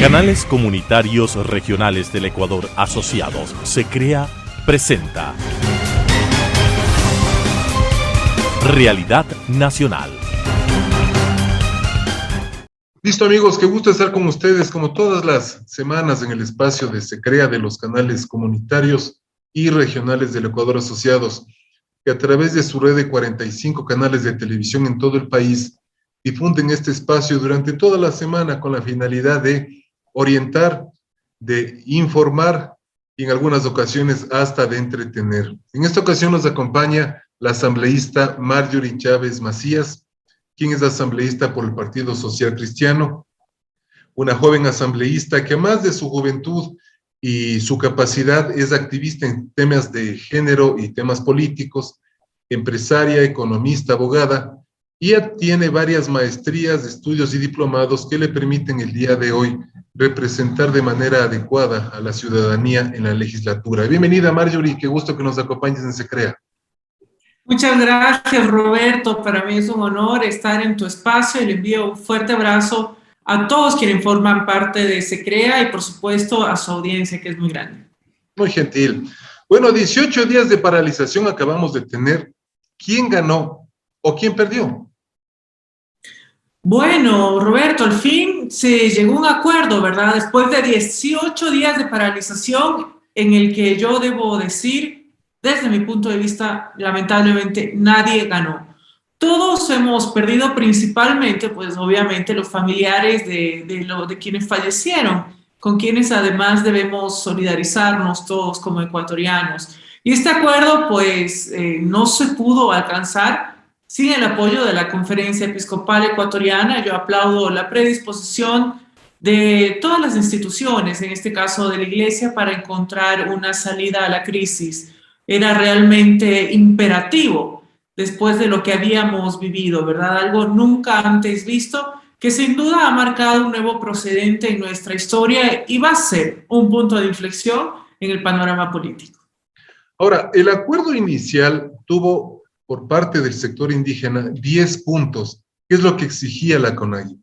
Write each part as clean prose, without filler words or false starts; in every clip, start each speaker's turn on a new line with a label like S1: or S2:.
S1: Canales Comunitarios Regionales del Ecuador Asociados, SECREA, presenta Realidad Nacional.
S2: Listo, amigos, qué gusto estar con ustedes como todas las semanas en el espacio de SECREA de los canales comunitarios y regionales del Ecuador Asociados, que a través de su red de 45 canales de televisión en todo el país difunden este espacio durante toda la semana con la finalidad de orientar, de informar y en algunas ocasiones hasta de entretener. En esta ocasión nos acompaña la asambleísta Marjorie Chávez Macías, quien es asambleísta por el Partido Social Cristiano, una joven asambleísta que además de su juventud y su capacidad es activista en temas de género y temas políticos, empresaria, economista, abogada, y tiene varias maestrías, estudios y diplomados que le permiten el día de hoy representar de manera adecuada a la ciudadanía en la legislatura. Bienvenida, Marjorie, qué gusto que nos acompañes en SECREA.
S3: Muchas gracias, Roberto. Para mí es un honor estar en tu espacio y le envío un fuerte abrazo a todos quienes forman parte de SECREA y, por supuesto, a su audiencia, que es muy grande.
S2: Muy gentil. Bueno, 18 días de paralización acabamos de tener. ¿Quién ganó o quién perdió?
S3: Bueno, Roberto, al fin se llegó a un acuerdo, ¿verdad? Después de 18 días de paralización en el que yo debo decir, desde mi punto de vista, lamentablemente nadie ganó. Todos hemos perdido, principalmente, pues obviamente los familiares de quienes fallecieron, con quienes además debemos solidarizarnos todos como ecuatorianos. Y este acuerdo pues no se pudo alcanzar sin el apoyo de la Conferencia Episcopal Ecuatoriana. Yo aplaudo la predisposición de todas las instituciones, en este caso de la Iglesia, para encontrar una salida a la crisis. Era realmente imperativo después de lo que habíamos vivido, ¿verdad? Algo nunca antes visto, que sin duda ha marcado un nuevo precedente en nuestra historia y va a ser un punto de inflexión en el panorama político.
S2: Ahora, el acuerdo inicial tuvo por parte del sector indígena 10 puntos, que es lo que exigía la CONAIE.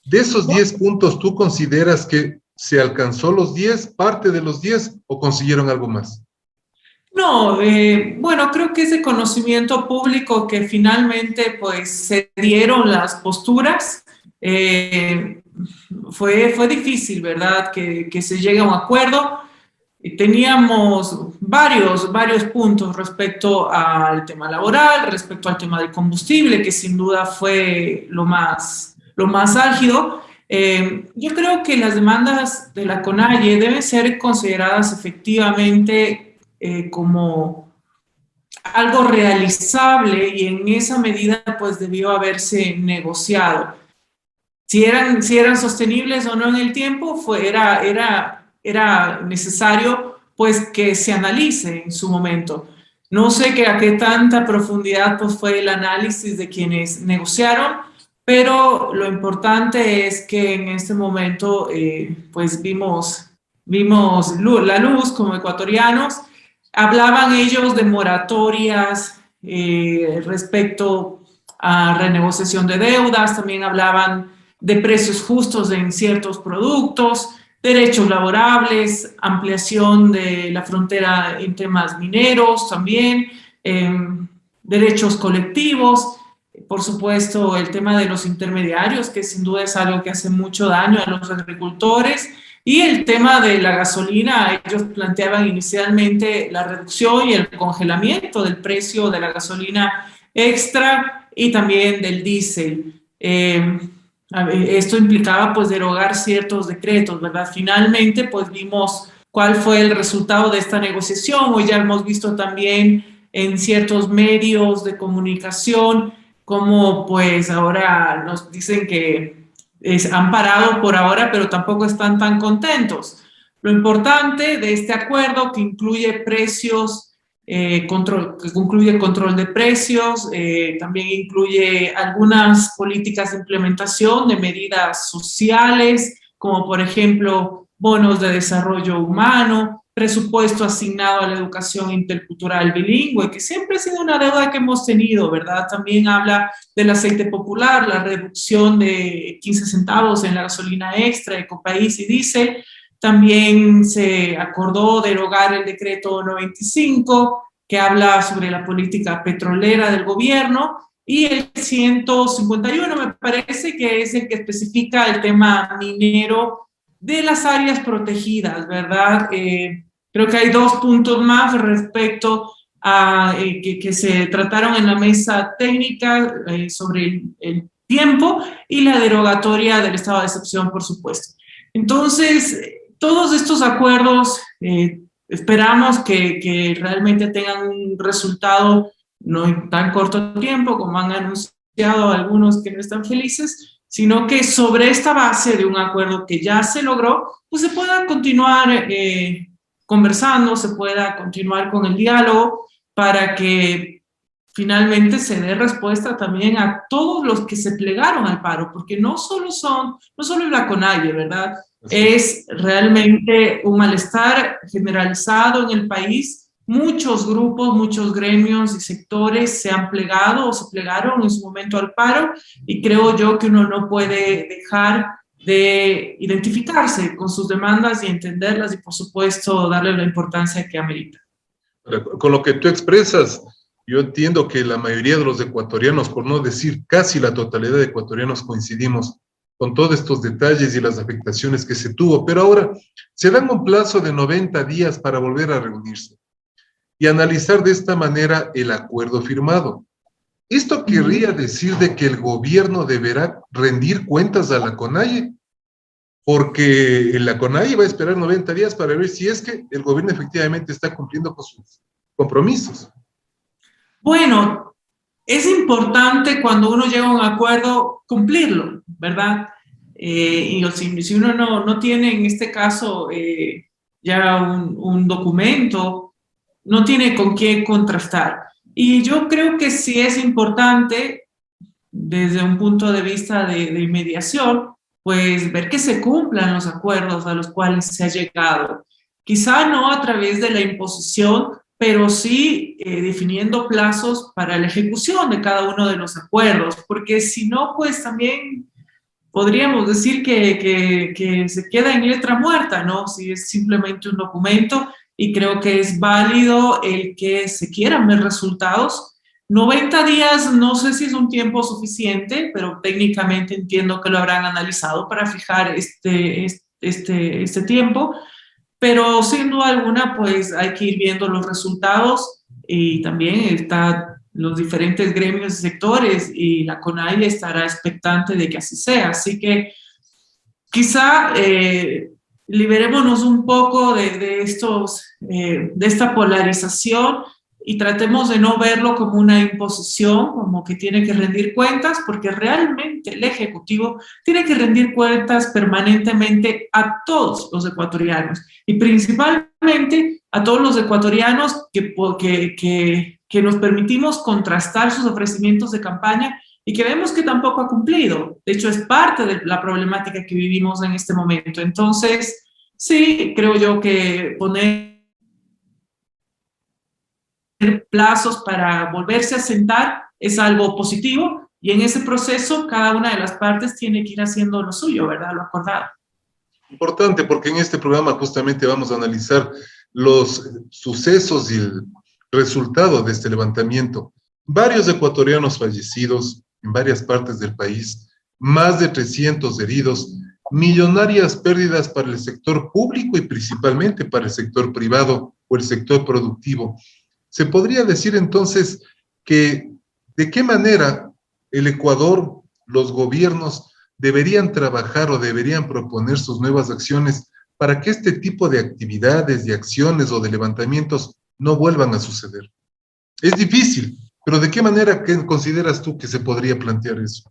S2: De esos 10 puntos, ¿tú consideras que se alcanzó los 10, parte de los 10, o consiguieron algo más? No,
S3: bueno, creo que es de conocimiento público que finalmente pues se dieron las posturas. Fue difícil, ¿verdad? Que se llegue a un acuerdo. Teníamos varios puntos respecto al tema laboral, respecto al tema del combustible, que sin duda fue lo más álgido. Yo creo que las demandas de la CONAIE deben ser consideradas efectivamente como algo realizable y en esa medida pues debió haberse negociado. Si eran sostenibles o no en el tiempo, era necesario pues que se analice en su momento. No sé a qué tanta profundidad pues fue el análisis de quienes negociaron, pero lo importante es que en este momento pues vimos la luz como ecuatorianos. Hablaban ellos de moratorias respecto a renegociación de deudas, también hablaban de precios justos en ciertos productos, derechos laborables, ampliación de la frontera en temas mineros también, derechos colectivos, por supuesto el tema de los intermediarios, que sin duda es algo que hace mucho daño a los agricultores, y el tema de la gasolina. Ellos planteaban inicialmente la reducción y el congelamiento del precio de la gasolina extra y también del diésel. Esto implicaba pues derogar ciertos decretos, ¿verdad? Finalmente pues vimos cuál fue el resultado de esta negociación. Hoy ya hemos visto también en ciertos medios de comunicación cómo pues ahora nos dicen que han parado por ahora, pero tampoco están tan contentos. Lo importante de este acuerdo, que incluye precios, que incluye control de precios, también incluye algunas políticas de implementación de medidas sociales, como por ejemplo bonos de desarrollo humano, presupuesto asignado a la educación intercultural bilingüe, que siempre ha sido una deuda que hemos tenido, ¿verdad? También habla del aceite popular, la reducción de 15 centavos en la gasolina extra, Ecopaís y diésel. También se acordó derogar el decreto 95, que habla sobre la política petrolera del gobierno, y el 151 me parece que es el que especifica el tema minero de las áreas protegidas, ¿verdad? Creo que hay dos puntos más respecto a que se trataron en la mesa técnica sobre el tiempo y la derogatoria del estado de excepción, por supuesto. Entonces, todos estos acuerdos esperamos que realmente tengan un resultado no en tan corto tiempo como han anunciado algunos que no están felices, sino que sobre esta base de un acuerdo que ya se logró, pues se pueda continuar conversando, se pueda continuar con el diálogo para que finalmente se dé respuesta también a todos los que se plegaron al paro, porque no solo es la CONAIE, ¿verdad? Es realmente un malestar generalizado en el país. Muchos grupos, muchos gremios y sectores se han plegado o se plegaron en su momento al paro, y creo yo que uno no puede dejar de identificarse con sus demandas y entenderlas y, por supuesto, darle la importancia que amerita.
S2: Con lo que tú expresas, yo entiendo que la mayoría de los ecuatorianos, por no decir casi la totalidad de ecuatorianos, coincidimos con todos estos detalles y las afectaciones que se tuvo, pero ahora se dan un plazo de 90 días para volver a reunirse y analizar de esta manera el acuerdo firmado. Esto querría decir de que el gobierno deberá rendir cuentas a la CONAIE, porque la CONAIE va a esperar 90 días para ver si es que el gobierno efectivamente está cumpliendo con sus compromisos.
S3: Bueno, es importante cuando uno llega a un acuerdo cumplirlo, ¿verdad? Y si uno no tiene en este caso ya un documento, no tiene con qué contrastar. Y yo creo que sí es importante, desde un punto de vista de mediación, pues ver que se cumplan los acuerdos a los cuales se ha llegado. Quizá no a través de la imposición, pero sí definiendo plazos para la ejecución de cada uno de los acuerdos, porque si no, pues también podríamos decir que se queda en letra muerta, ¿no? Si es simplemente un documento, y creo que es válido el que se quieran ver resultados. 90 días no sé si es un tiempo suficiente, pero técnicamente entiendo que lo habrán analizado para fijar este tiempo, pero sin duda alguna pues hay que ir viendo los resultados, y también están los diferentes gremios y sectores, y la CONAIE estará expectante de que así sea. Así que quizá liberémonos un poco de esta polarización y tratemos de no verlo como una imposición, como que tiene que rendir cuentas, porque realmente el Ejecutivo tiene que rendir cuentas permanentemente a todos los ecuatorianos, y principalmente a todos los ecuatorianos que nos permitimos contrastar sus ofrecimientos de campaña y que vemos que tampoco ha cumplido. De hecho, es parte de la problemática que vivimos en este momento. Entonces, sí, creo yo que poner plazos para volverse a sentar es algo positivo, y en ese proceso cada una de las partes tiene que ir haciendo lo suyo, ¿verdad? Lo acordado.
S2: Importante, porque en este programa justamente vamos a analizar los sucesos y el resultado de este levantamiento. Varios ecuatorianos fallecidos en varias partes del país, más de 300 heridos, millonarias pérdidas para el sector público y principalmente para el sector privado o el sector productivo. Se podría decir entonces que de qué manera el Ecuador, los gobiernos deberían trabajar o deberían proponer sus nuevas acciones para que este tipo de actividades, de acciones o de levantamientos no vuelvan a suceder. Es difícil, pero ¿de qué manera consideras tú que se podría plantear eso?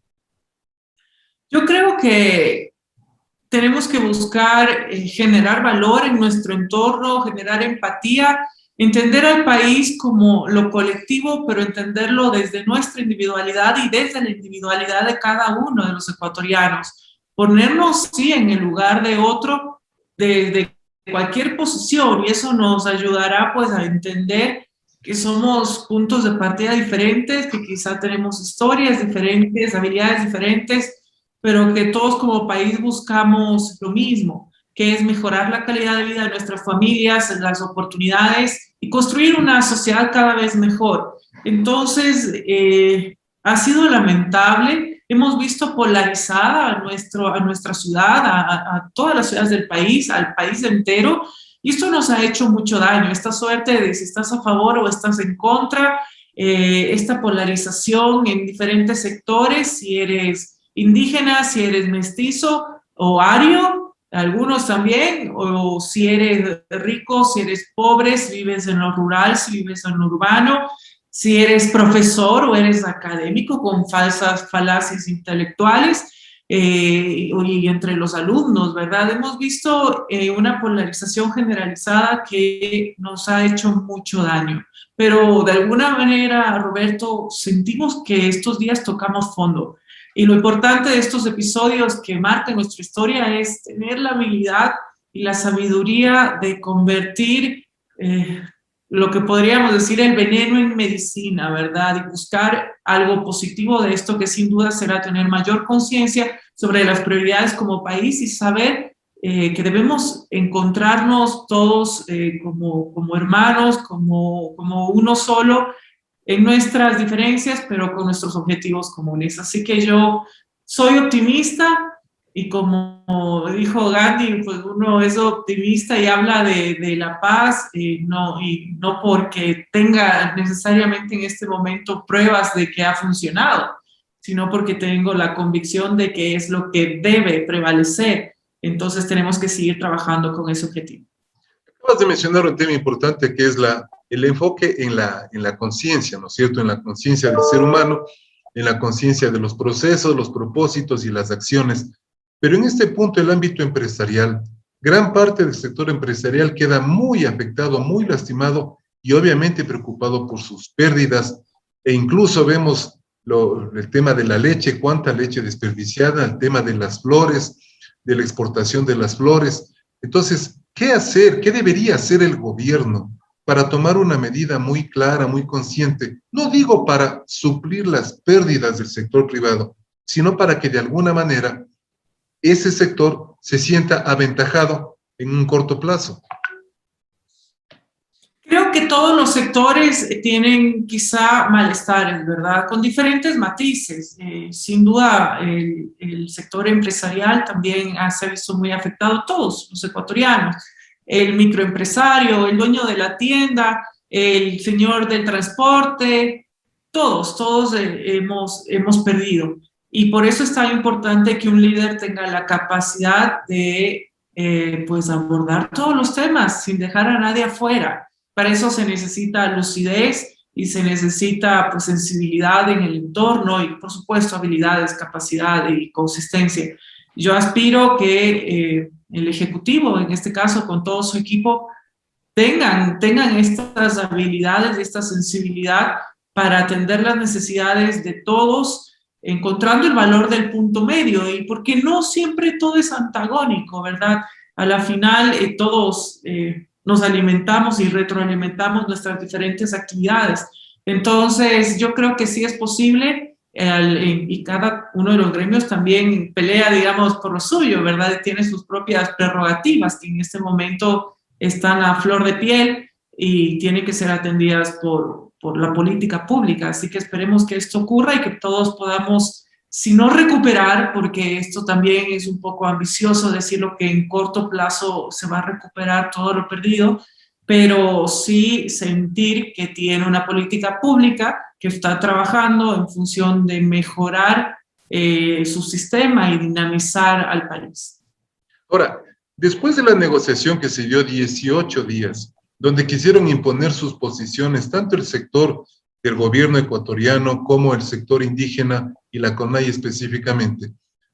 S3: Yo creo que tenemos que buscar generar valor en nuestro entorno, generar empatía, entender al país como lo colectivo, pero entenderlo desde nuestra individualidad y desde la individualidad de cada uno de los ecuatorianos. Ponernos, sí, en el lugar de otro, de cualquier posición, y eso nos ayudará pues a entender que somos puntos de partida diferentes, que quizá tenemos historias diferentes, habilidades diferentes, pero que todos como país buscamos lo mismo, que es mejorar la calidad de vida de nuestras familias, las oportunidades y construir una sociedad cada vez mejor. Entonces, ha sido lamentable. Hemos visto polarizada a nuestra ciudad, a todas las ciudades del país, al país entero, y esto nos ha hecho mucho daño. Esta suerte de si estás a favor o estás en contra, esta polarización en diferentes sectores, si eres indígena, si eres mestizo o ario, algunos también, o si eres rico, si eres pobre, si vives en lo rural, si vives en lo urbano, si eres profesor o eres académico con falsas falacias intelectuales, y entre los alumnos, ¿verdad? Hemos visto una polarización generalizada que nos ha hecho mucho daño, pero de alguna manera, Roberto, sentimos que estos días tocamos fondo. Y lo importante de estos episodios que marcan nuestra historia es tener la habilidad y la sabiduría de convertir lo que podríamos decir el veneno en medicina, ¿verdad? Y buscar algo positivo de esto, que sin duda será tener mayor conciencia sobre las prioridades como país y saber que debemos encontrarnos todos como hermanos, como uno solo, en nuestras diferencias, pero con nuestros objetivos comunes. Así que yo soy optimista y como dijo Gandhi, pues uno es optimista y habla de la paz, y no porque tenga necesariamente en este momento pruebas de que ha funcionado, sino porque tengo la convicción de que es lo que debe prevalecer. Entonces tenemos que seguir trabajando con ese objetivo.
S2: Acabas de mencionar un tema importante que es el enfoque en la conciencia, ¿no es cierto? En la conciencia del ser humano, en la conciencia de los procesos, los propósitos y las acciones. Pero en este punto, el ámbito empresarial, gran parte del sector empresarial queda muy afectado, muy lastimado y obviamente preocupado por sus pérdidas. E incluso vemos el tema de la leche, cuánta leche desperdiciada, el tema de las flores, de la exportación de las flores. Entonces, ¿qué hacer? ¿Qué debería hacer el gobierno para tomar una medida muy clara, muy consciente? No digo para suplir las pérdidas del sector privado, sino para que de alguna manera ese sector se sienta aventajado en un corto plazo.
S3: Creo que todos los sectores tienen quizá malestares, ¿verdad? Con diferentes matices. Sin duda, el sector empresarial también se ha visto muy afectado, todos los ecuatorianos. El microempresario, el dueño de la tienda, el señor del transporte, todos hemos perdido. Y por eso es tan importante que un líder tenga la capacidad de pues abordar todos los temas sin dejar a nadie afuera. Para eso se necesita lucidez y se necesita pues, sensibilidad en el entorno y, por supuesto, habilidades, capacidad y consistencia. Yo aspiro que el Ejecutivo, en este caso con todo su equipo, tengan estas habilidades, esta sensibilidad para atender las necesidades de todos, encontrando el valor del punto medio, y porque no siempre todo es antagónico, ¿verdad? A la final todos nos alimentamos y retroalimentamos nuestras diferentes actividades. Entonces, yo creo que sí es posible y cada uno de los gremios también pelea, digamos, por lo suyo, ¿verdad? Tiene sus propias prerrogativas que en este momento están a flor de piel y tienen que ser atendidas por la política pública. Así que esperemos que esto ocurra y que todos podamos, si no recuperar, porque esto también es un poco ambicioso decirlo que en corto plazo se va a recuperar todo lo perdido, pero sí sentir que tiene una política pública que está trabajando en función de mejorar su sistema y dinamizar al país.
S2: Ahora, después de la negociación que se dio 18 días, donde quisieron imponer sus posiciones, tanto el sector del gobierno ecuatoriano como el sector indígena y la CONAIE específicamente.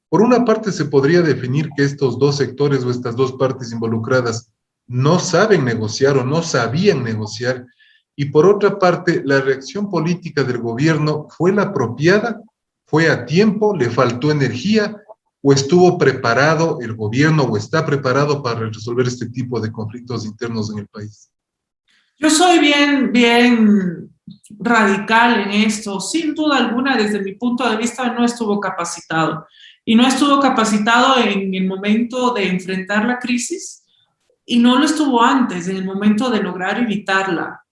S2: Por una parte, se podría definir que estos dos sectores o estas dos partes involucradas no saben negociar o no sabían negociar, y por otra parte, la reacción política del gobierno fue la apropiada, fue a tiempo, le faltó energía, ¿O estuvo preparado el gobierno o está preparado para resolver este tipo de conflictos internos en el país?
S3: Yo soy bien radical en esto. Sin duda alguna, desde mi punto de vista, no estuvo capacitado. Y no estuvo capacitado en el momento de enfrentar la crisis y no lo estuvo antes, en el momento de lograr evitarla.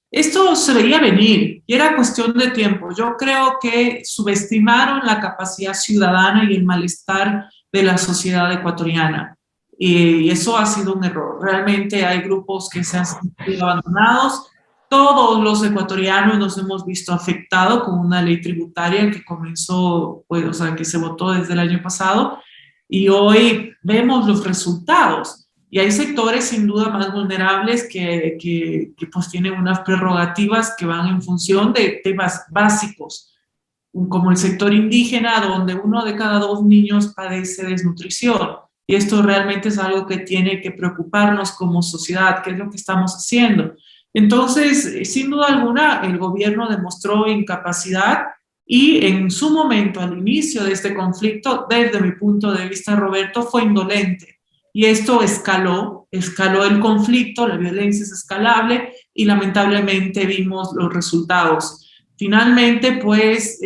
S3: Esto se veía venir y era cuestión de tiempo. Yo creo que subestimaron la capacidad ciudadana y el malestar de la sociedad ecuatoriana. Y eso ha sido un error. Realmente hay grupos que se han sentido abandonados. Todos los ecuatorianos nos hemos visto afectados con una ley tributaria que comenzó, pues, o sea, que se votó desde el año pasado y hoy vemos los resultados. Y hay sectores sin duda más vulnerables que pues tienen unas prerrogativas que van en función de temas básicos, como el sector indígena, donde 1 de cada 2 niños padece desnutrición. Y esto realmente es algo que tiene que preocuparnos como sociedad, qué es lo que estamos haciendo. Entonces, sin duda alguna, el gobierno demostró incapacidad y en su momento, al inicio de este conflicto, desde mi punto de vista, Roberto, fue indolente. Y esto escaló el conflicto, la violencia es escalable y lamentablemente vimos los resultados. Finalmente, pues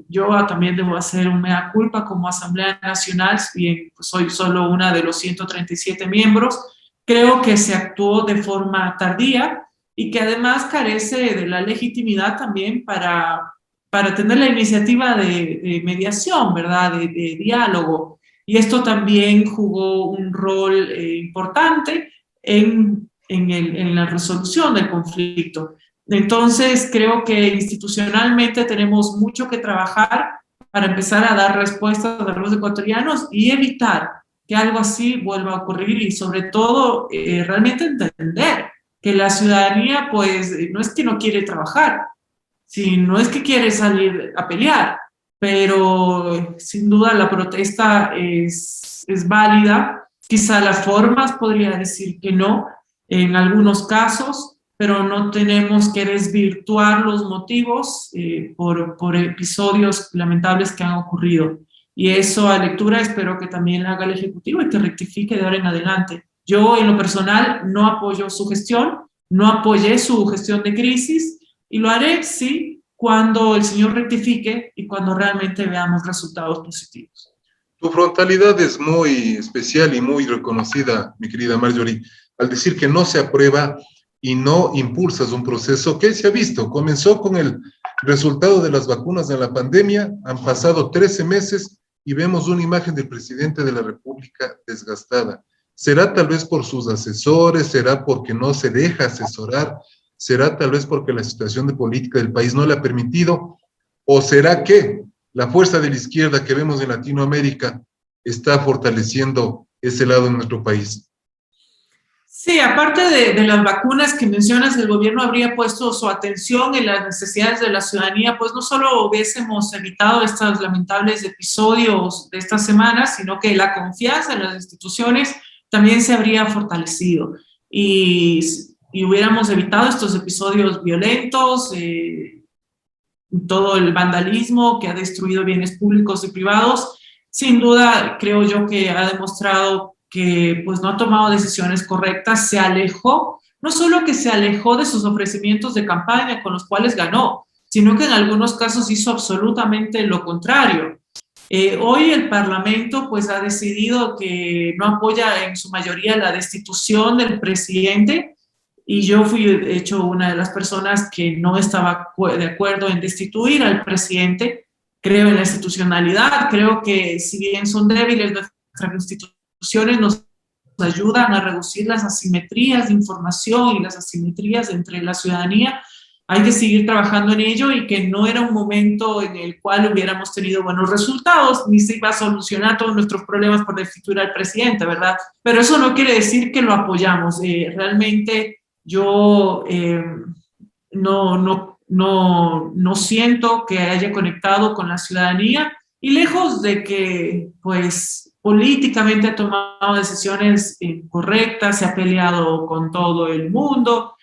S3: yo también debo hacer un mea culpa como Asamblea Nacional, si bien pues, soy solo una de los 137 miembros, creo que se actuó de forma tardía y que además carece de la legitimidad también para tener la iniciativa de mediación, ¿verdad? De diálogo. Y esto también jugó un rol importante en la resolución del conflicto. Entonces, creo que institucionalmente tenemos mucho que trabajar para empezar a dar respuestas a los ecuatorianos y evitar que algo así vuelva a ocurrir y sobre todo realmente entender que la ciudadanía pues no es que no quiere trabajar, sino es que quiere salir a pelear, pero sin duda la protesta es válida. Quizá las formas podría decir que no en algunos casos, pero no tenemos que desvirtuar los motivos por episodios lamentables que han ocurrido. Y eso a lectura espero que también la haga el Ejecutivo y que rectifique de ahora en adelante. Yo en lo personal no apoyo su gestión, no apoyé su gestión de crisis y lo haré, sí, cuando el señor rectifique y cuando realmente veamos resultados positivos.
S2: Tu frontalidad es muy especial y muy reconocida, mi querida Marjorie, al decir que no se aprueba y no impulsas un proceso que se ha visto. Comenzó con el resultado de las vacunas de la pandemia, han pasado 13 meses y vemos una imagen del presidente de la República desgastada. ¿Será tal vez por sus asesores? ¿Será porque no se deja asesorar? ¿Será tal vez porque la situación de política del país no le ha permitido? ¿O será que la fuerza de la izquierda que vemos en Latinoamérica está fortaleciendo ese lado en nuestro país?
S3: Sí, aparte de las vacunas que mencionas, el gobierno habría puesto su atención en las necesidades de la ciudadanía, pues no solo hubiésemos evitado estos lamentables episodios de esta semana, sino que la confianza en las instituciones también se habría fortalecido y hubiéramos evitado estos episodios violentos, todo el vandalismo que ha destruido bienes públicos y privados. Sin duda, creo yo que ha demostrado que pues no ha tomado decisiones correctas, se alejó, no solo que se alejó de sus ofrecimientos de campaña con los cuales ganó, sino que en algunos casos hizo absolutamente lo contrario. Hoy el Parlamento pues ha decidido que no apoya en su mayoría la destitución del presidente y yo fui de hecho una de las personas que no estaba de acuerdo en destituir al presidente. Creo en la institucionalidad, creo que si bien son débiles nuestras instituciones nos ayudan a reducir las asimetrías de información y las asimetrías entre la ciudadanía. Hay que seguir trabajando en ello y que no era un momento en el cual hubiéramos tenido buenos resultados, ni se iba a solucionar todos nuestros problemas por destituir al presidente, ¿verdad? Pero eso no quiere decir que lo apoyamos. Realmente yo no siento que haya conectado con la ciudadanía y lejos de que, pues, políticamente ha tomado decisiones incorrectas, se ha peleado con todo el mundo,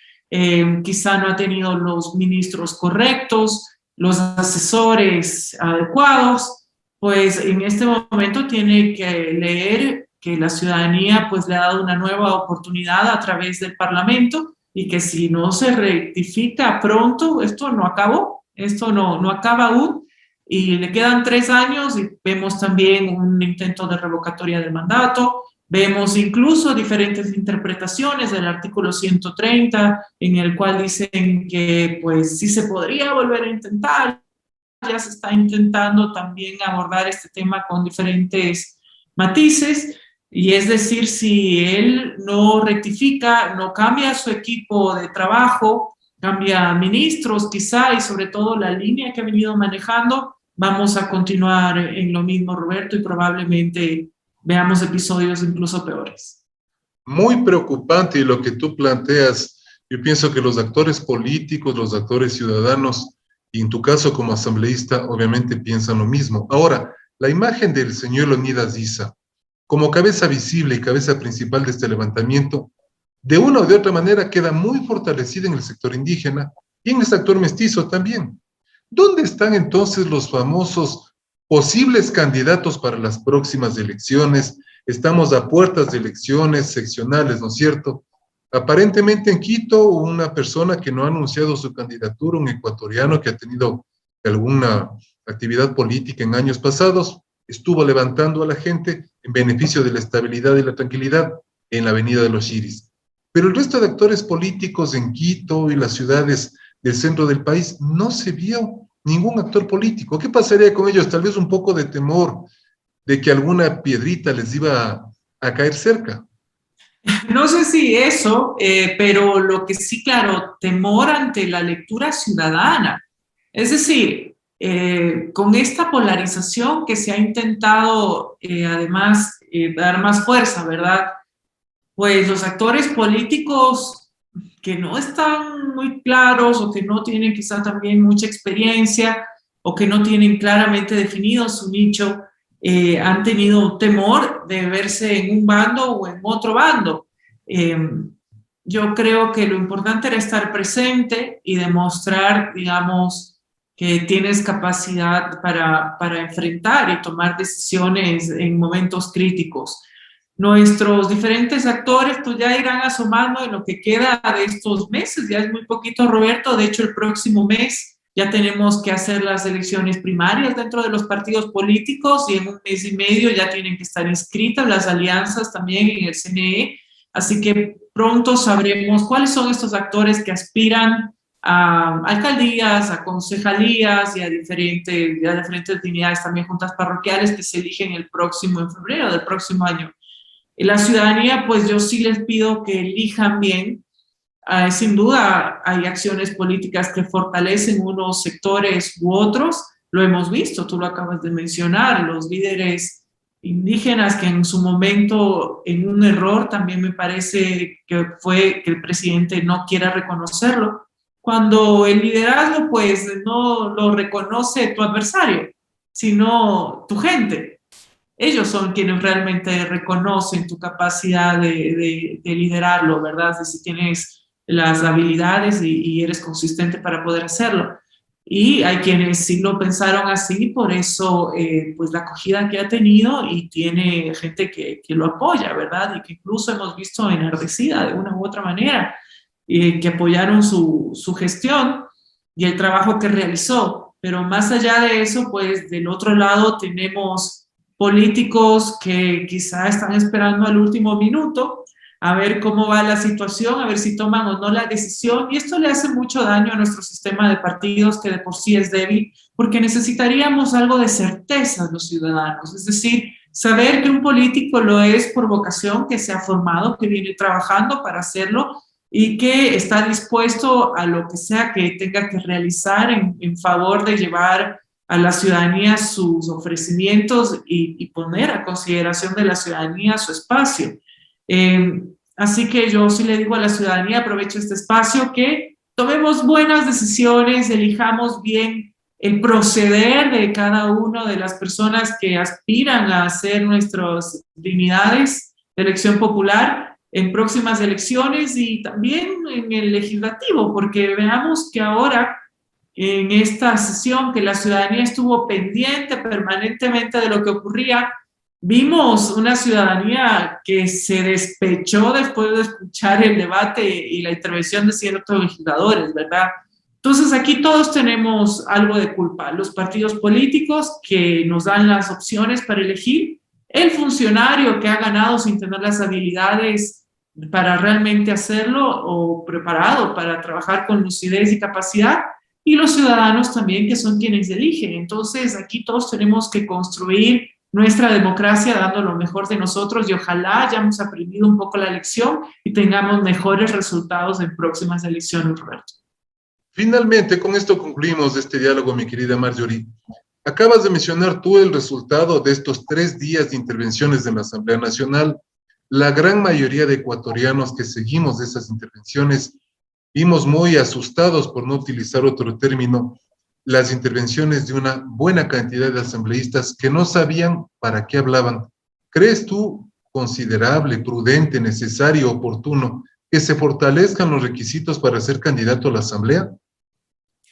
S3: quizá no ha tenido los ministros correctos, los asesores adecuados, pues en este momento tiene que leer que la ciudadanía pues le ha dado una nueva oportunidad a través del Parlamento y que si no se rectifica pronto, esto no acabó, esto no acaba aún y le quedan 3 años y vemos también un intento de revocatoria del mandato, vemos incluso diferentes interpretaciones del artículo 130 en el cual dicen que pues sí se podría volver a intentar, ya se está intentando también abordar este tema con diferentes matices, y es decir, si él no rectifica, no cambia su equipo de trabajo, cambia ministros quizá y sobre todo la línea que ha venido manejando, vamos a continuar en lo mismo, Roberto, y probablemente veamos episodios incluso peores.
S2: Muy preocupante y lo que tú planteas. Yo pienso que los actores políticos, los actores ciudadanos, y en tu caso como asambleísta, obviamente piensan lo mismo. Ahora, la imagen del señor Leonidas Issa, como cabeza visible y cabeza principal de este levantamiento, de una o de otra manera queda muy fortalecida en el sector indígena y en el sector mestizo también. ¿Dónde están entonces los famosos posibles candidatos para las próximas elecciones? Estamos a puertas de elecciones seccionales, ¿no es cierto? Aparentemente en Quito, una persona que no ha anunciado su candidatura, un ecuatoriano que ha tenido alguna actividad política en años pasados, estuvo levantando a la gente en beneficio de la estabilidad y la tranquilidad en la Avenida de los Chiris. Pero el resto de actores políticos en Quito y las ciudades del centro del país no se vio ningún actor político. ¿Qué pasaría con ellos? Tal vez un poco de temor de que alguna piedrita les iba a caer cerca.
S3: No sé si eso, pero lo que sí, claro, temor ante la lectura ciudadana. Es decir, con esta polarización que se ha intentado además dar más fuerza, ¿verdad? Pues los actores políticos que no están muy claros o que no tienen quizá también mucha experiencia o que no tienen claramente definido su nicho, han tenido temor de verse en un bando o en otro bando. Eh, yo creo que lo importante era estar presente y demostrar, digamos, que tienes capacidad para enfrentar y tomar decisiones en momentos críticos. Nuestros diferentes actores pues ya irán asomando en lo que queda de estos meses, ya es muy poquito, Roberto. De hecho, el próximo mes ya tenemos que hacer las elecciones primarias dentro de los partidos políticos y en un mes y medio ya tienen que estar inscritas las alianzas también en el CNE, así que pronto sabremos cuáles son estos actores que aspiran a alcaldías, a concejalías y a diferentes unidades, también juntas parroquiales que se eligen el próximo, en febrero del próximo año. La ciudadanía, pues yo sí les pido que elijan bien. Sin duda hay acciones políticas que fortalecen unos sectores u otros, lo hemos visto, tú lo acabas de mencionar, los líderes indígenas que en su momento, en un error, también me parece que fue que el presidente no quiera reconocerlo, cuando el liderazgo pues no lo reconoce tu adversario, sino tu gente. Ellos son quienes realmente reconocen tu capacidad de liderarlo, ¿verdad? De si tienes las habilidades y eres consistente para poder hacerlo. Y hay quienes sí lo pensaron así, por eso pues la acogida que ha tenido y tiene gente que lo apoya, ¿verdad? Y que incluso hemos visto enardecida de una u otra manera, que apoyaron su gestión y el trabajo que realizó. Pero más allá de eso, pues del otro lado tenemos políticos que quizá están esperando al último minuto a ver cómo va la situación, a ver si toman o no la decisión, y esto le hace mucho daño a nuestro sistema de partidos, que de por sí es débil, porque necesitaríamos algo de certeza los ciudadanos, es decir, saber que un político lo es por vocación, que se ha formado, que viene trabajando para hacerlo y que está dispuesto a lo que sea que tenga que realizar en favor de llevar a la ciudadanía sus ofrecimientos y poner a consideración de la ciudadanía su espacio. Así que yo sí le digo a la ciudadanía, aprovecho este espacio, que tomemos buenas decisiones, elijamos bien el proceder de cada una de las personas que aspiran a ser nuestras dignidades de elección popular en próximas elecciones y también en el legislativo, porque veamos que ahora en esta sesión, que la ciudadanía estuvo pendiente permanentemente de lo que ocurría. Vimos una ciudadanía que se despechó después de escuchar el debate y la intervención de ciertos legisladores, ¿verdad? Entonces aquí todos tenemos algo de culpa, los partidos políticos que nos dan las opciones para elegir, el funcionario que ha ganado sin tener las habilidades para realmente hacerlo o preparado para trabajar con lucidez y capacidad, y los ciudadanos también que son quienes eligen. Entonces aquí todos tenemos que construir nuestra democracia dando lo mejor de nosotros y ojalá hayamos aprendido un poco la lección y tengamos mejores resultados en próximas elecciones, Roberto.
S2: Finalmente, con esto concluimos este diálogo, mi querida Marjorie. Acabas de mencionar tú el resultado de estos 3 días de intervenciones en la Asamblea Nacional. La gran mayoría de ecuatorianos que seguimos esas intervenciones vimos muy asustados, por no utilizar otro término, las intervenciones de una buena cantidad de asambleístas que no sabían para qué hablaban. ¿Crees tú considerable, prudente, necesario, oportuno que se fortalezcan los requisitos para ser candidato a la Asamblea?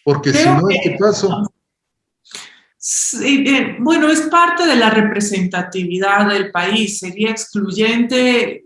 S2: Porque si no, este paso...
S3: Sí, bueno, es parte de la representatividad del país. Sería excluyente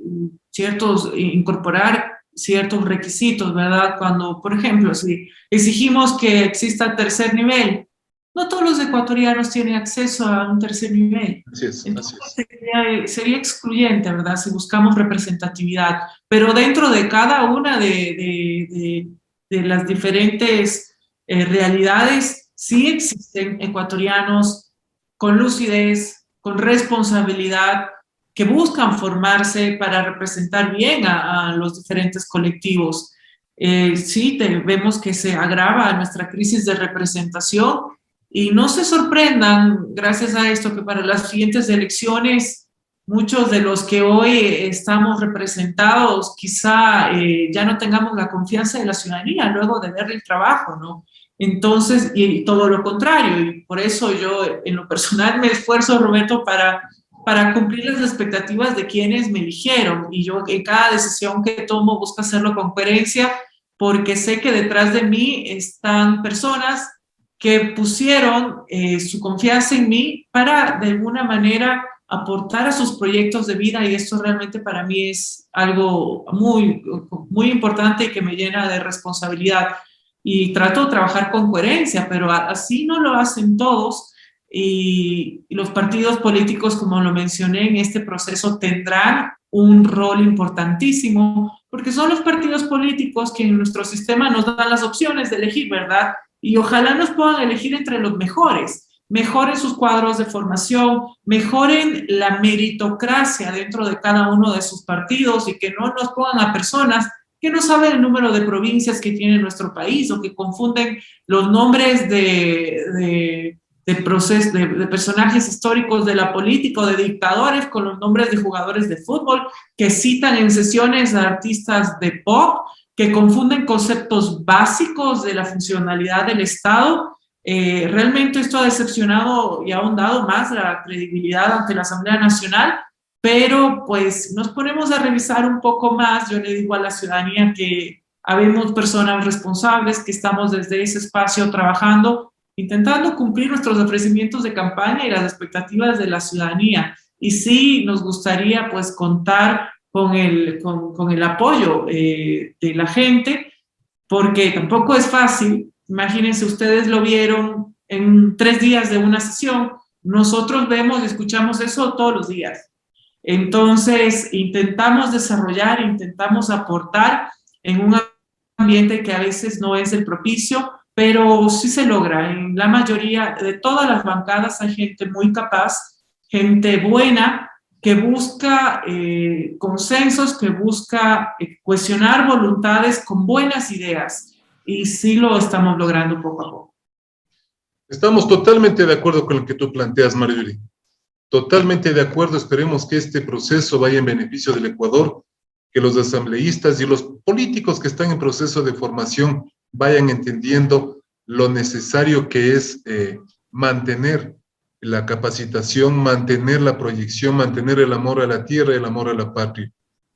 S3: incorporar ciertos requisitos, ¿verdad? Cuando, por ejemplo, si exigimos que exista tercer nivel, no todos los ecuatorianos tienen acceso a un tercer nivel.
S2: Así es,
S3: Entonces,
S2: así es.
S3: sería excluyente, ¿verdad? Si buscamos representatividad. Pero dentro de cada una de las diferentes realidades, sí existen ecuatorianos con lucidez, con responsabilidad, que buscan formarse para representar bien a los diferentes colectivos. Sí, vemos que se agrava nuestra crisis de representación y no se sorprendan, gracias a esto, que para las siguientes elecciones muchos de los que hoy estamos representados quizá ya no tengamos la confianza de la ciudadanía luego de ver el trabajo, ¿no? Entonces, y todo lo contrario, y por eso yo en lo personal me esfuerzo, Roberto, para cumplir las expectativas de quienes me eligieron, y yo en cada decisión que tomo busco hacerlo con coherencia, porque sé que detrás de mí están personas que pusieron su confianza en mí para de alguna manera aportar a sus proyectos de vida, y esto realmente para mí es algo muy, muy importante y que me llena de responsabilidad. Y trato de trabajar con coherencia, pero así no lo hacen todos, y los partidos políticos, como lo mencioné, en este proceso tendrán un rol importantísimo, porque son los partidos políticos que en nuestro sistema nos dan las opciones de elegir, ¿verdad? Y ojalá nos puedan elegir entre los mejores, mejoren sus cuadros de formación, mejoren la meritocracia dentro de cada uno de sus partidos y que no nos pongan a personas que no saben el número de provincias que tiene nuestro país o que confunden los nombres de personajes históricos de la política o de dictadores con los nombres de jugadores de fútbol, que citan en sesiones a artistas de pop, que confunden conceptos básicos de la funcionalidad del Estado. Realmente esto ha decepcionado y ha ahondado más la credibilidad ante la Asamblea Nacional, pero pues nos ponemos a revisar un poco más. Yo le digo a la ciudadanía que habemos personas responsables, que estamos desde ese espacio trabajando, intentando cumplir nuestros ofrecimientos de campaña y las expectativas de la ciudadanía. Y sí nos gustaría pues contar con el apoyo de la gente, porque tampoco es fácil. Imagínense, ustedes lo vieron en 3 días de una sesión, nosotros vemos y escuchamos eso todos los días. Entonces, intentamos desarrollar, intentamos aportar en un ambiente que a veces no es el propicio, pero sí se logra. En la mayoría de todas las bancadas hay gente muy capaz, gente buena, que busca consensos, que busca cuestionar voluntades con buenas ideas, y sí lo estamos logrando poco a poco.
S2: Estamos totalmente de acuerdo con lo que tú planteas, Marjorie. Totalmente de acuerdo. Esperemos que este proceso vaya en beneficio del Ecuador, que los asambleístas y los políticos que están en proceso de formación vayan entendiendo lo necesario que es mantener la capacitación, mantener la proyección, mantener el amor a la tierra y el amor a la patria.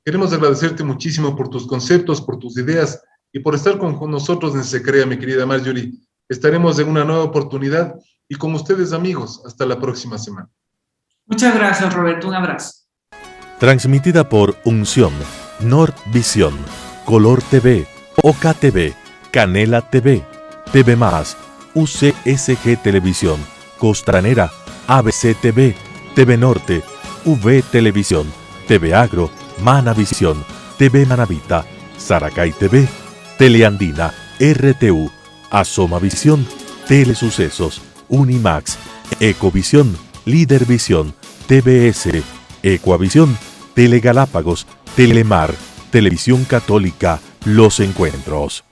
S2: Queremos agradecerte muchísimo por tus conceptos, por tus ideas y por estar con nosotros en Se Crea, mi querida Marjorie. Estaremos en una nueva oportunidad y con ustedes, amigos, hasta la próxima semana.
S3: Muchas gracias, Roberto. Un abrazo.
S1: Transmitida por Unción, Nordvisión, Color TV, OKTV, Canela TV, TV+, UCSG Televisión, Costranera, ABC TV, TV Norte, V Televisión, TV Agro, Manavisión, TV Manavita, Saracay TV, Teleandina, RTU, Asomavisión, Telesucesos, Unimax, Ecovisión, Lidervisión, TVS, Ecuavisión, Telegalápagos, Telemar, Televisión Católica, Los Encuentros.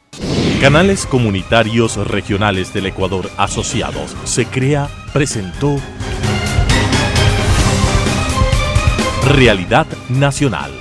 S1: Canales Comunitarios Regionales del Ecuador Asociados. Se crea, presentó Realidad Nacional.